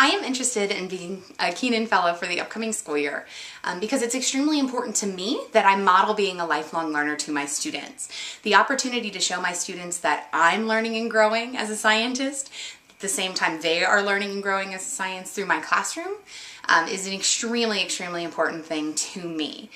I am interested in being a Kenan Fellow for the upcoming school year because it's extremely important to me that I model being a lifelong learner to my students. The opportunity to show my students that I'm learning and growing as a scientist, at the same time they are learning and growing as a science through my classroom, is an extremely, extremely important thing to me.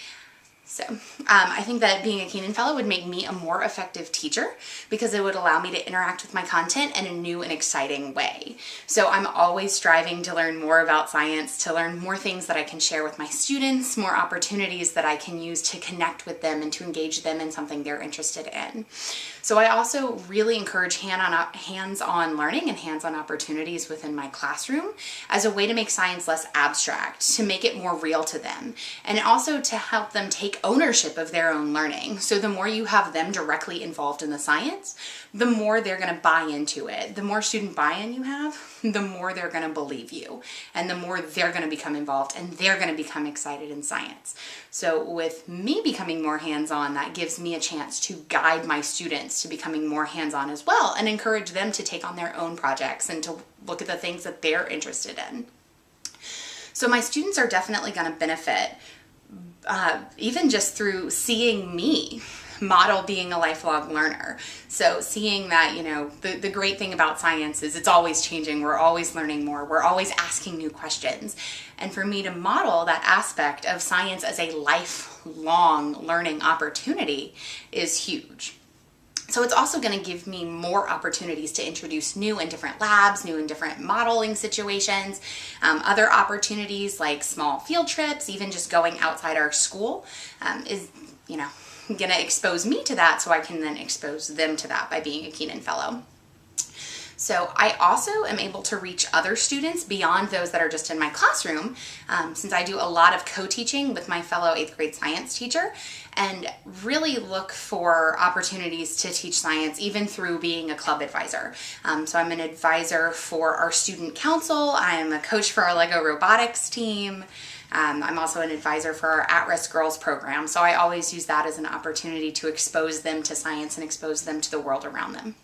So I think that being a Kenan Fellow would make me a more effective teacher because it would allow me to interact with my content in a new and exciting way. So I'm always striving to learn more about science, to learn more things that I can share with my students, more opportunities that I can use to connect with them and to engage them in something they're interested in. So I also really encourage hands-on learning and hands-on opportunities within my classroom as a way to make science less abstract, to make it more real to them, and also to help them take ownership of their own learning. So the more you have them directly involved in the science, the more they're going to buy into it. The more student buy-in you have, the more they're going to believe you, and the more they're going to become involved and they're going to become excited in science. So with me becoming more hands-on, that gives me a chance to guide my students to becoming more hands-on as well and encourage them to take on their own projects and to look at the things that they're interested in. So my students are definitely going to benefit even just through seeing me model being a lifelong learner. So seeing that, you know, the great thing about science is it's always changing. We're always learning more. We're always asking new questions. And for me to model that aspect of science as a lifelong learning opportunity is huge. So it's also going to give me more opportunities to introduce new and different labs, new and different modeling situations, other opportunities like small field trips, even just going outside our school is, you know, going to expose me to that so I can then expose them to that by being a Kenan Fellow. So I also am able to reach other students beyond those that are just in my classroom, since I do a lot of co-teaching with my fellow 8th grade science teacher, and really look for opportunities to teach science even through being a club advisor. So I'm an advisor for our student council, I'm a coach for our Lego robotics team, I'm also an advisor for our at-risk girls program, so I always use that as an opportunity to expose them to science and expose them to the world around them.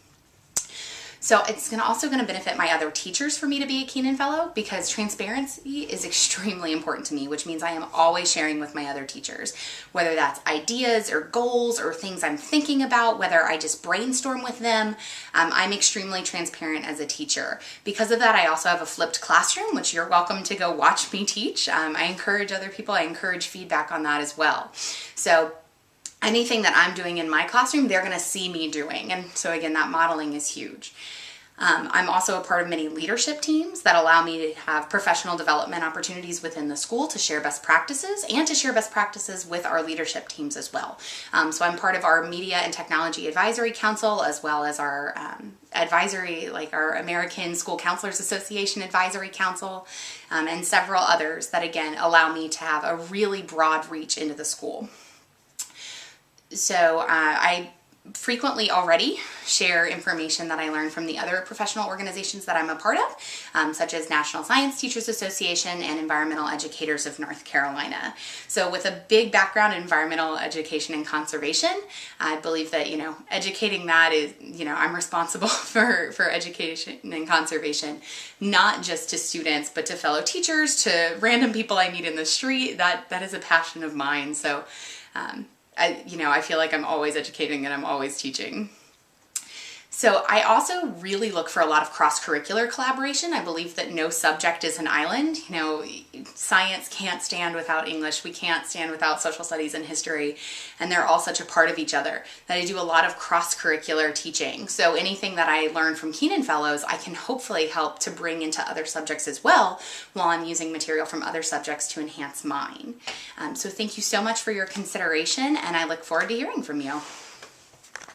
So it's also going to benefit my other teachers for me to be a Kenan Fellow because transparency is extremely important to me, which means I am always sharing with my other teachers, whether that's ideas or goals or things I'm thinking about, whether I just brainstorm with them. I'm extremely transparent as a teacher. Because of that, I also have a flipped classroom, which you're welcome to go watch me teach. I encourage other people, I encourage feedback on that as well. So anything that I'm doing in my classroom, they're going to see me doing. And so again, that modeling is huge. I'm also a part of many leadership teams that allow me to have professional development opportunities within the school to share best practices and to share best practices with our leadership teams as well. So I'm part of our Media and Technology Advisory Council as well as our advisory, like our American School Counselors Association Advisory Council, and several others that again allow me to have a really broad reach into the school. So I frequently already share information that I learned from the other professional organizations that I'm a part of, such as National Science Teachers Association and Environmental Educators of North Carolina. So with a big background in environmental education and conservation, I believe that, you know, educating that is, you know, I'm responsible for education and conservation, not just to students, but to fellow teachers, to random people I meet in the street. That is a passion of mine. So, I feel like I'm always educating and I'm always teaching. So I also really look for a lot of cross-curricular collaboration. I believe that no subject is an island. You know, science can't stand without English. We can't stand without social studies and history. And they're all such a part of each other that I do a lot of cross-curricular teaching. So anything that I learn from Kenan Fellows, I can hopefully help to bring into other subjects as well while I'm using material from other subjects to enhance mine. So thank you so much for your consideration, and I look forward to hearing from you.